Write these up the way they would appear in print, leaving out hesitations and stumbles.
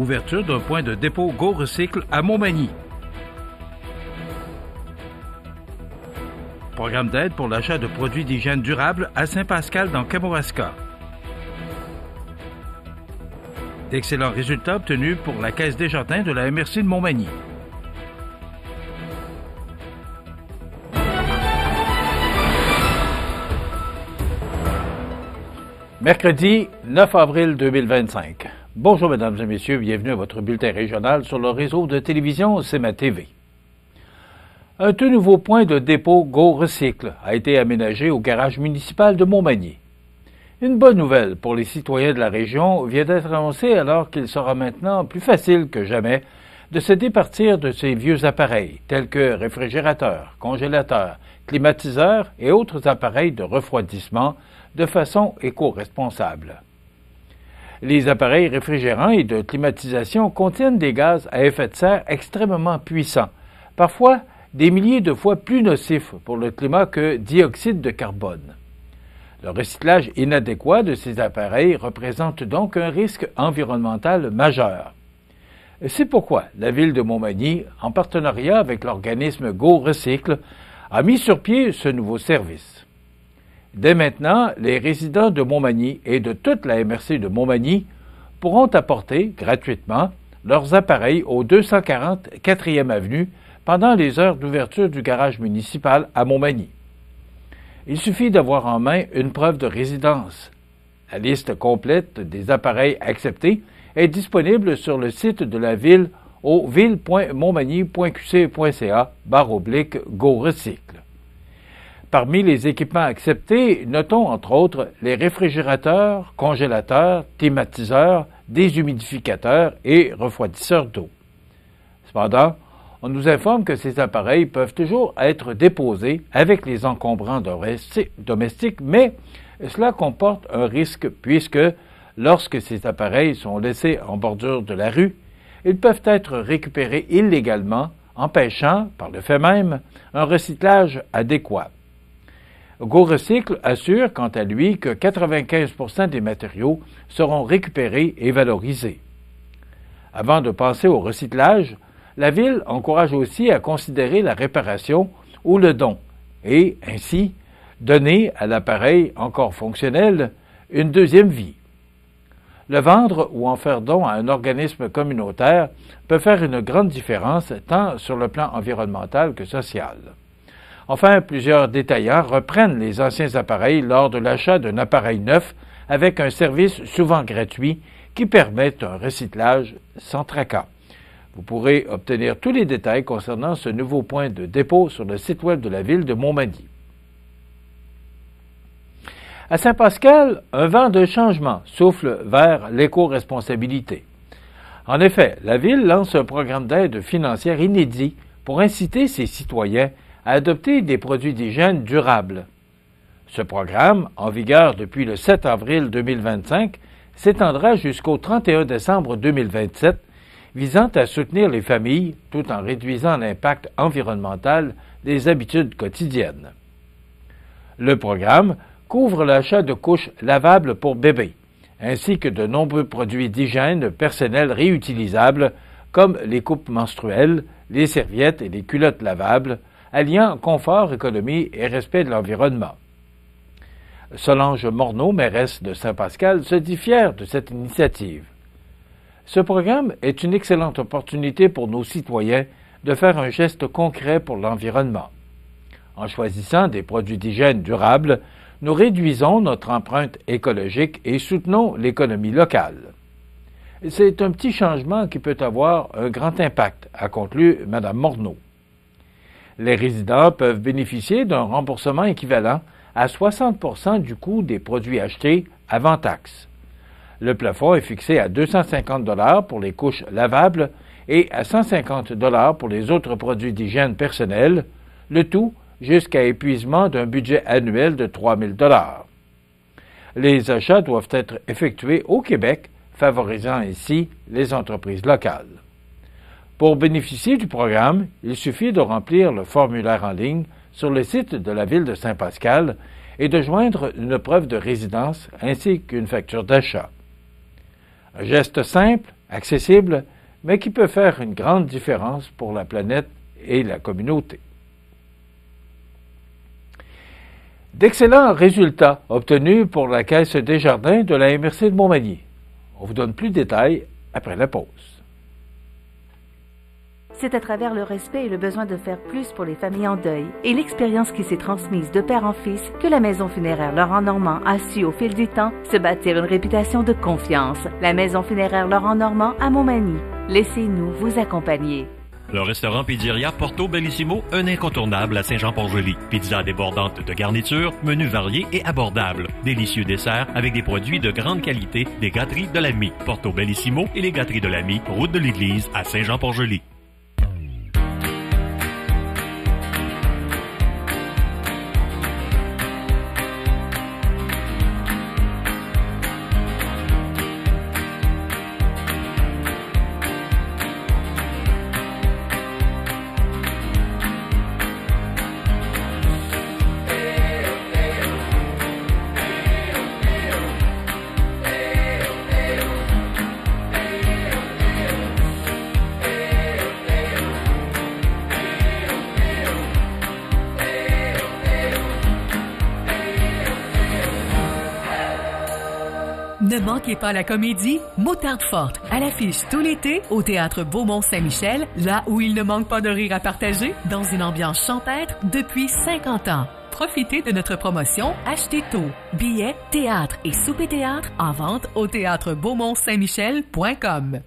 Ouverture d'un point de dépôt Go Recycle à Montmagny. Programme d'aide pour l'achat de produits d'hygiène durable à Saint-Pascal dans Kamouraska. D'excellents résultats obtenus pour la Caisse Desjardins de la MRC de Montmagny. Mercredi 9 avril 2025. Bonjour mesdames et messieurs, bienvenue à votre bulletin régional sur le réseau de télévision CMA TV. Un tout nouveau point de dépôt Go Recycle a été aménagé au garage municipal de Montmagny. Une bonne nouvelle pour les citoyens de la région vient d'être annoncée alors qu'il sera maintenant plus facile que jamais de se départir de ces vieux appareils tels que réfrigérateurs, congélateurs, climatiseurs et autres appareils de refroidissement de façon éco-responsable. Les appareils réfrigérants et de climatisation contiennent des gaz à effet de serre extrêmement puissants, parfois des milliers de fois plus nocifs pour le climat que dioxyde de carbone. Le recyclage inadéquat de ces appareils représente donc un risque environnemental majeur. C'est pourquoi la Ville de Montmagny, en partenariat avec l'organisme Go Recycle, a mis sur pied ce nouveau service. Dès maintenant, les résidents de Montmagny et de toute la MRC de Montmagny pourront apporter gratuitement leurs appareils au 240 4e Avenue pendant les heures d'ouverture du garage municipal à Montmagny. Il suffit d'avoir en main une preuve de résidence. La liste complète des appareils acceptés est disponible sur le site de la Ville au ville.montmagny.qc.ca/Go Recycle. Parmi les équipements acceptés, notons entre autres les réfrigérateurs, congélateurs, climatiseurs, déshumidificateurs et refroidisseurs d'eau. Cependant, on nous informe que ces appareils peuvent toujours être déposés avec les encombrants domestiques, mais cela comporte un risque puisque, lorsque ces appareils sont laissés en bordure de la rue, ils peuvent être récupérés illégalement, empêchant, par le fait même, un recyclage adéquat. Go Recycle assure, quant à lui, que 95% des matériaux seront récupérés et valorisés. Avant de passer au recyclage, la Ville encourage aussi à considérer la réparation ou le don et, ainsi, donner à l'appareil encore fonctionnel une deuxième vie. Le vendre ou en faire don à un organisme communautaire peut faire une grande différence tant sur le plan environnemental que social. Enfin, plusieurs détaillants reprennent les anciens appareils lors de l'achat d'un appareil neuf avec un service souvent gratuit qui permet un recyclage sans tracas. Vous pourrez obtenir tous les détails concernant ce nouveau point de dépôt sur le site web de la Ville de Montmagny. À Saint-Pascal, un vent de changement souffle vers l'éco-responsabilité. En effet, la Ville lance un programme d'aide financière inédit pour inciter ses citoyens à adopter des produits d'hygiène durables. Ce programme, en vigueur depuis le 7 avril 2025, s'étendra jusqu'au 31 décembre 2027, visant à soutenir les familles tout en réduisant l'impact environnemental des habitudes quotidiennes. Le programme couvre l'achat de couches lavables pour bébés, ainsi que de nombreux produits d'hygiène personnelle réutilisables comme les coupes menstruelles, les serviettes et les culottes lavables, alliant confort, économie et respect de l'environnement. Solange Morneau, mairesse de Saint-Pascal, se dit fière de cette initiative. Ce programme est une excellente opportunité pour nos citoyens de faire un geste concret pour l'environnement. En choisissant des produits d'hygiène durables, nous réduisons notre empreinte écologique et soutenons l'économie locale. C'est un petit changement qui peut avoir un grand impact, a conclu Mme Morneau. Les résidents peuvent bénéficier d'un remboursement équivalent à 60% du coût des produits achetés avant taxe. Le plafond est fixé à 250 $ pour les couches lavables et à 150 $ pour les autres produits d'hygiène personnelle, le tout jusqu'à épuisement d'un budget annuel de 3 000 $. Les achats doivent être effectués au Québec, favorisant ainsi les entreprises locales. Pour bénéficier du programme, il suffit de remplir le formulaire en ligne sur le site de la Ville de Saint-Pascal et de joindre une preuve de résidence ainsi qu'une facture d'achat. Un geste simple, accessible, mais qui peut faire une grande différence pour la planète et la communauté. D'excellents résultats obtenus pour la Caisse Desjardins de la MRC de Montmagny. On vous donne plus de détails après la pause. C'est à travers le respect et le besoin de faire plus pour les familles en deuil et l'expérience qui s'est transmise de père en fils que la Maison funéraire Laurent Normand a su au fil du temps se bâtir une réputation de confiance. La Maison funéraire Laurent Normand à Montmagny. Laissez-nous vous accompagner. Le restaurant Pizzeria Porto Bellissimo, un incontournable à Saint-Jean-Port-Joli. Pizza débordante de garnitures, menus variés et abordables. Délicieux desserts avec des produits de grande qualité des gâteries de l'Ami. Porto Bellissimo et les gâteries de l'Ami, route de l'église à Saint-Jean-Port-Joli. Ne manquez pas la comédie Moutarde forte, à l'affiche tout l'été au Théâtre Beaumont-Saint-Michel, là où il ne manque pas de rire à partager, dans une ambiance champêtre depuis 50 ans. Profitez de notre promotion Achetez tôt. Billets, théâtre et souper théâtre en vente au théâtre beaumont-saint-michel.com.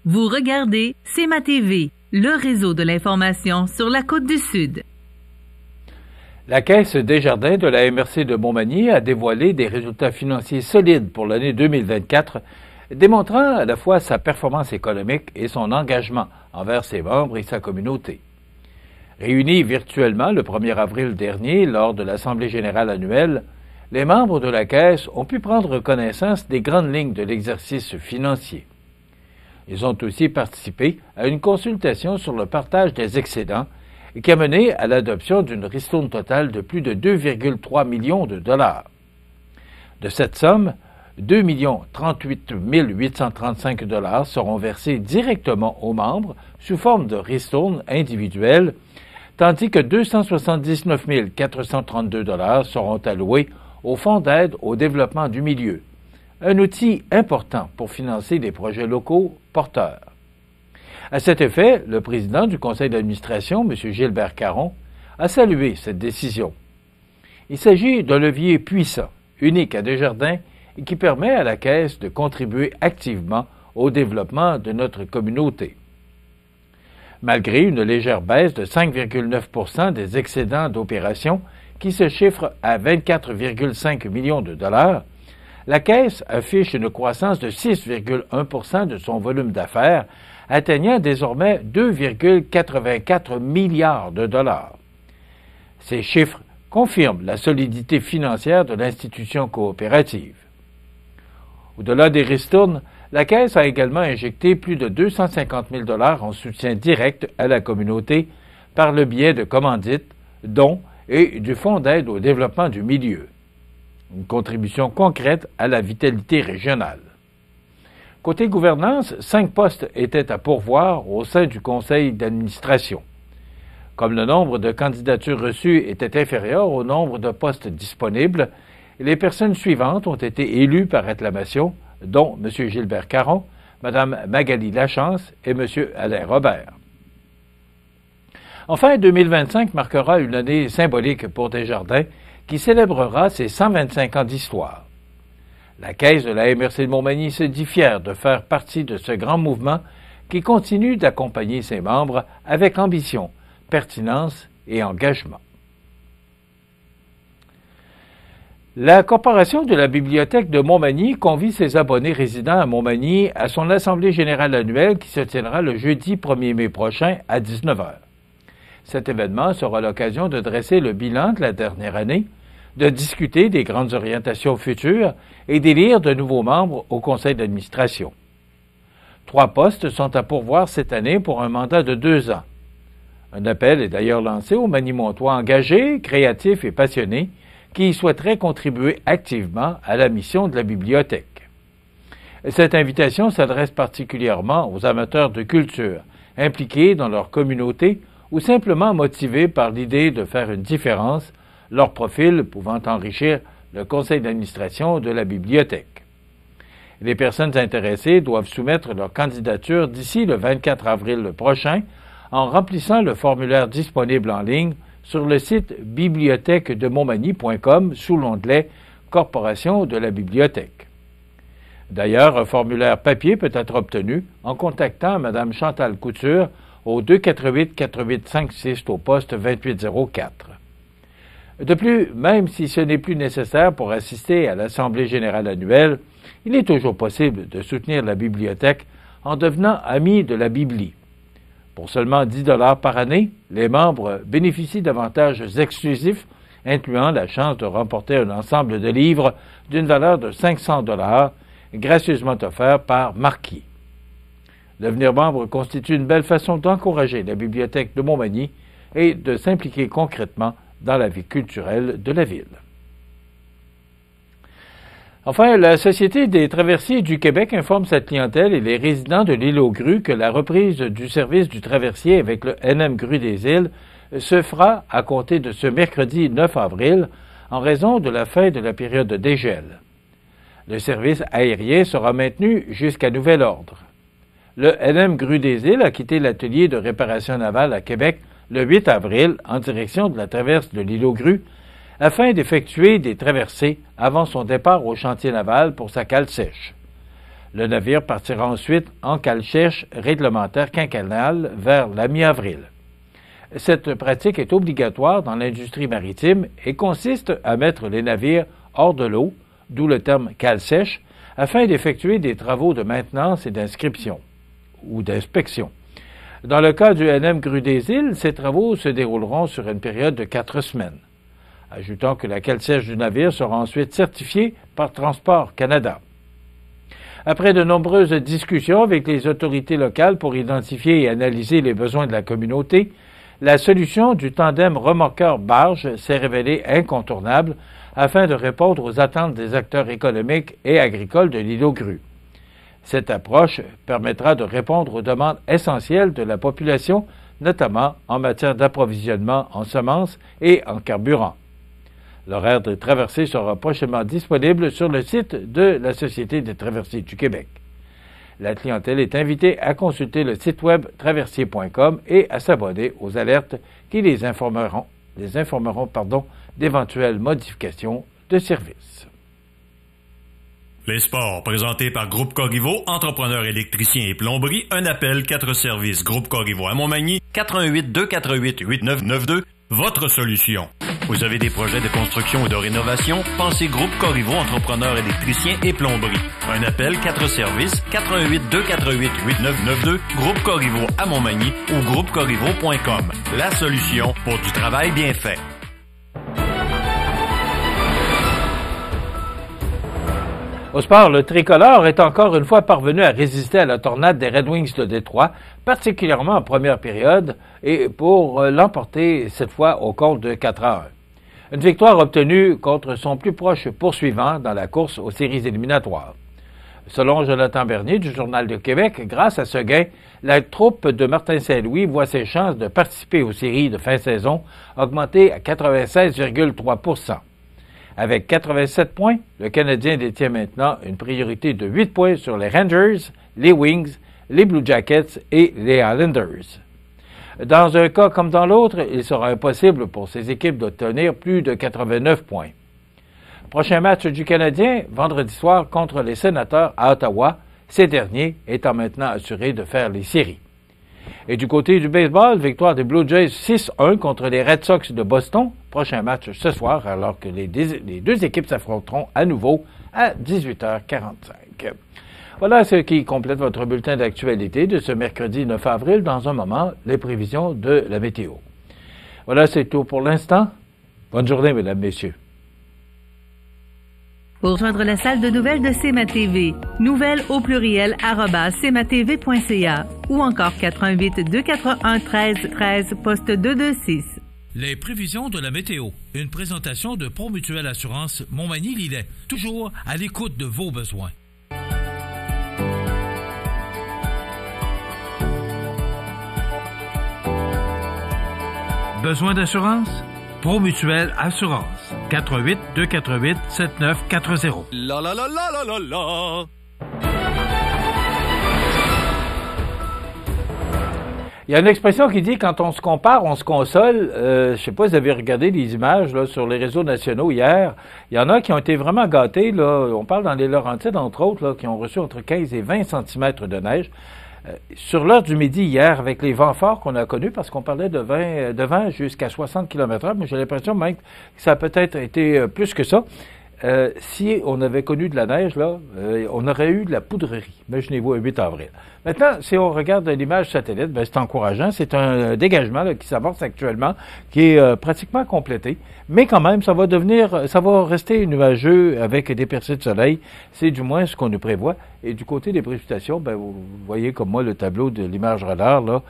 Vous regardez C'est ma TV, le réseau de l'information sur la Côte-du-Sud. La Caisse Desjardins de la MRC de Montmagny a dévoilé des résultats financiers solides pour l'année 2024, démontrant à la fois sa performance économique et son engagement envers ses membres et sa communauté. Réunis virtuellement le 1er avril dernier lors de l'Assemblée générale annuelle, les membres de la Caisse ont pu prendre connaissance des grandes lignes de l'exercice financier. Ils ont aussi participé à une consultation sur le partage des excédents et qui a mené à l'adoption d'une ristourne totale de plus de 2,3 millions de dollars. De cette somme, 2 038 835 dollars seront versés directement aux membres sous forme de ristourne individuelle, tandis que 279 432 dollars seront alloués au Fonds d'aide au développement du milieu, un outil important pour financer des projets locaux porteurs. À cet effet, le président du conseil d'administration, M. Gilbert Caron, a salué cette décision. Il s'agit d'un levier puissant, unique à Desjardins, et qui permet à la Caisse de contribuer activement au développement de notre communauté. Malgré une légère baisse de 5,9 des excédents d'opération, qui se chiffrent à 24,5 millions de dollars, la Caisse affiche une croissance de 6,1 de son volume d'affaires, atteignant désormais 2,84 milliards de dollars. Ces chiffres confirment la solidité financière de l'institution coopérative. Au-delà des ristournes, la Caisse a également injecté plus de 250 000 dollars en soutien direct à la communauté par le biais de commandites, dons et du Fonds d'aide au développement du milieu. Une contribution concrète à la vitalité régionale. Côté gouvernance, 5 postes étaient à pourvoir au sein du conseil d'administration. Comme le nombre de candidatures reçues était inférieur au nombre de postes disponibles, les personnes suivantes ont été élues par acclamation, dont M. Gilbert Caron, Mme Magali Lachance et M. Alain Robert. Enfin, 2025 marquera une année symbolique pour Desjardins qui célébrera ses 125 ans d'histoire. La Caisse de la MRC de Montmagny se dit fière de faire partie de ce grand mouvement qui continue d'accompagner ses membres avec ambition, pertinence et engagement. La Corporation de la Bibliothèque de Montmagny convie ses abonnés résidents à Montmagny à son Assemblée générale annuelle qui se tiendra le jeudi 1er mai prochain à 19h. Cet événement sera l'occasion de dresser le bilan de la dernière année, de discuter des grandes orientations futures et d'élire de nouveaux membres au conseil d'administration. 3 postes sont à pourvoir cette année pour un mandat de 2 ans. Un appel est d'ailleurs lancé aux Manimontois engagés, créatifs et passionnés qui souhaiteraient contribuer activement à la mission de la bibliothèque. Cette invitation s'adresse particulièrement aux amateurs de culture, impliqués dans leur communauté ou simplement motivés par l'idée de faire une différence, leur profil pouvant enrichir le conseil d'administration de la bibliothèque. Les personnes intéressées doivent soumettre leur candidature d'ici le 24 avril prochain en remplissant le formulaire disponible en ligne sur le site bibliothèquedemontmagny.com sous l'onglet « Corporation de la bibliothèque ». D'ailleurs, un formulaire papier peut être obtenu en contactant Mme Chantal Couture au 248-4856 au poste 2804. De plus, même si ce n'est plus nécessaire pour assister à l'Assemblée générale annuelle, il est toujours possible de soutenir la bibliothèque en devenant ami de la Bibli. Pour seulement 10 $ par année, les membres bénéficient d'avantages exclusifs, incluant la chance de remporter un ensemble de livres d'une valeur de 500 $, gracieusement offert par Marquis. Devenir membre constitue une belle façon d'encourager la bibliothèque de Montmagny et de s'impliquer concrètement dans la vie culturelle de la ville. Enfin, la Société des traversiers du Québec informe sa clientèle et les résidents de l'île aux Grues que la reprise du service du traversier avec le NM Grue des Îles se fera à compter de ce mercredi 9 avril en raison de la fin de la période de dégel. Le service aérien sera maintenu jusqu'à nouvel ordre. Le NM Grue des Îles a quitté l'atelier de réparation navale à Québec le 8 avril en direction de la traverse de l'île aux Grues afin d'effectuer des traversées avant son départ au chantier naval pour sa cale sèche. Le navire partira ensuite en cale sèche réglementaire quinquennale vers la mi-avril. Cette pratique est obligatoire dans l'industrie maritime et consiste à mettre les navires hors de l'eau, d'où le terme cale sèche, afin d'effectuer des travaux de maintenance et d'inscription ou d'inspection. Dans le cas du NM Grue des Îles, ces travaux se dérouleront sur une période de 4 semaines. Ajoutons que la cale sèche du navire sera ensuite certifiée par Transport Canada. Après de nombreuses discussions avec les autorités locales pour identifier et analyser les besoins de la communauté, la solution du tandem remorqueur-barge s'est révélée incontournable afin de répondre aux attentes des acteurs économiques et agricoles de l'île aux Grues. Cette approche permettra de répondre aux demandes essentielles de la population, notamment en matière d'approvisionnement en semences et en carburant. L'horaire de traversée sera prochainement disponible sur le site de la Société des traversiers du Québec. La clientèle est invitée à consulter le site web traversier.com et à s'abonner aux alertes qui les informeront d'éventuelles modifications de service. Les sports, présentés par Groupe Corriveau, entrepreneurs électriciens et plomberie, un appel, 4 services. Groupe Corriveau à Montmagny, 418-248-8992, votre solution. Vous avez des projets de construction ou de rénovation? Pensez Groupe Corriveau, entrepreneurs électriciens et plomberie. Un appel, 4 services, 418-248-8992, Groupe Corriveau à Montmagny ou groupecorriveau.com. La solution pour du travail bien fait. Au sport, le tricolore est encore une fois parvenu à résister à la tornade des Red Wings de Détroit, particulièrement en première période, et pour l'emporter cette fois au compte de 4-1. Une victoire obtenue contre son plus proche poursuivant dans la course aux séries éliminatoires. Selon Jonathan Bernier du Journal de Québec, grâce à ce gain, la troupe de Martin Saint-Louis voit ses chances de participer aux séries de fin saison augmenter à 96,3 %. Avec 87 points, le Canadien détient maintenant une priorité de 8 points sur les Rangers, les Wings, les Blue Jackets et les Islanders. Dans un cas comme dans l'autre, il sera impossible pour ces équipes d'obtenir plus de 89 points. Prochain match du Canadien, vendredi soir contre les Sénateurs à Ottawa, ces derniers étant maintenant assurés de faire les séries. Et du côté du baseball, victoire des Blue Jays 6-1 contre les Red Sox de Boston. Prochain match ce soir, alors que les deux équipes s'affronteront à nouveau à 18h45. Voilà ce qui complète votre bulletin d'actualité de ce mercredi 9 avril. Dans un moment, les prévisions de la météo. Voilà, c'est tout pour l'instant. Bonne journée, mesdames, messieurs. Pour rejoindre la salle de nouvelles de CMA-TV, nouvelles au pluriel @cmatv.ca ou encore 418-241-1313, poste 226. Les prévisions de la météo. Une présentation de Promutuelle Assurance Montmagny-Lillet. Toujours à l'écoute de vos besoins. Besoin d'assurance? Promutuelle Assurance. 88 248 7940. La la la la la la la. Il y a une expression qui dit quand on se compare, on se console. Je sais pas si vous avez regardé les images là, sur les réseaux nationaux hier. Il y en a qui ont été vraiment gâtés. Là. On parle dans les Laurentides, entre autres, là, qui ont reçu entre 15 et 20 centimètres de neige. Sur l'heure du midi hier, avec les vents forts qu'on a connus, parce qu'on parlait de vent jusqu'à 60 km/h, mais j'ai l'impression même que ça a peut-être été plus que ça. Si on avait connu de la neige, là, on aurait eu de la poudrerie. Imaginez-vous, un 8 avril. Maintenant, si on regarde l'image satellite, ben, c'est encourageant. C'est un dégagement là, qui s'amorce actuellement, qui est pratiquement complété. Mais quand même, ça va rester nuageux avec des percées de soleil. C'est du moins ce qu'on nous prévoit. Et du côté des précipitations, ben, vous voyez comme moi le tableau de l'image radar là,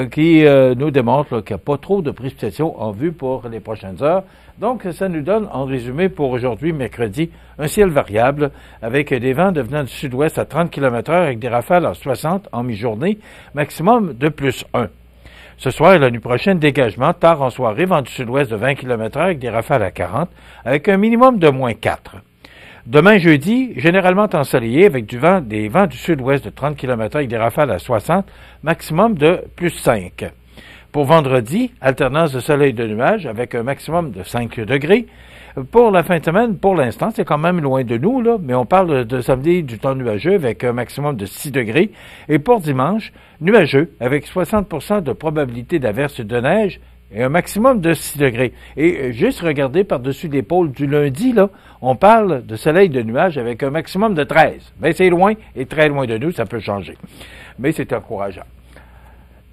qui nous démontre qu'il n'y a pas trop de précipitations en vue pour les prochaines heures. Donc, ça nous donne, en résumé, pour aujourd'hui, mercredi, un ciel variable avec des vents devenant du sud-ouest à 30 km/h avec des rafales à 60 en mi-journée, maximum de plus 1. Ce soir et la nuit prochaine, dégagement, tard en soirée, vent du sud-ouest de 20 km/h avec des rafales à 40, avec un minimum de moins 4. Demain, jeudi, généralement ensoleillé avec des vents du sud-ouest de 30 km/h avec des rafales à 60, maximum de plus 5. Pour vendredi, alternance de soleil et de nuages avec un maximum de 5 degrés. Pour la fin de semaine, pour l'instant, c'est quand même loin de nous, là, mais on parle de samedi du temps nuageux avec un maximum de 6 degrés. Et pour dimanche, nuageux avec 60% de probabilité d'averse de neige et un maximum de 6 degrés. Et juste regarder par-dessus l'épaule du lundi, là, on parle de soleil et de nuages avec un maximum de 13. Mais c'est loin et très loin de nous, ça peut changer. Mais c'est encourageant.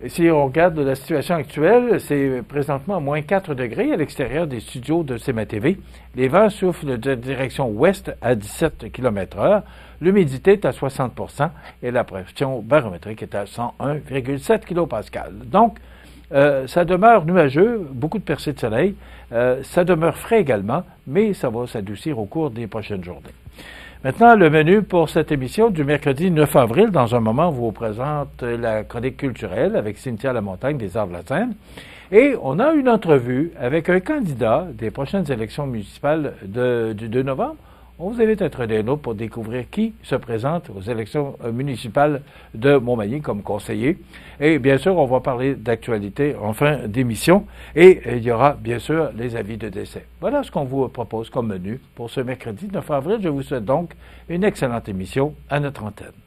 Et si on regarde la situation actuelle, c'est présentement à moins 4 degrés à l'extérieur des studios de CMA-TV. Les vents soufflent de direction ouest à 17 km/h. L'humidité est à 60% et la pression barométrique est à 101,7 kPa. Donc, ça demeure nuageux, beaucoup de percées de soleil. Ça demeure frais également, mais ça va s'adoucir au cours des prochaines journées. Maintenant, le menu pour cette émission du mercredi 9 avril. Dans un moment, on vous présente la chronique culturelle avec Cynthia Lamontagne des Arts de la Seine. Et on a une entrevue avec un candidat des prochaines élections municipales du 2 novembre. On vous invite à être des nôtres pour découvrir qui se présente aux élections municipales de Montmagny comme conseiller. Et bien sûr, on va parler d'actualité en fin d'émission. Et il y aura bien sûr les avis de décès. Voilà ce qu'on vous propose comme menu pour ce mercredi 9 avril. Je vous souhaite donc une excellente émission à notre antenne.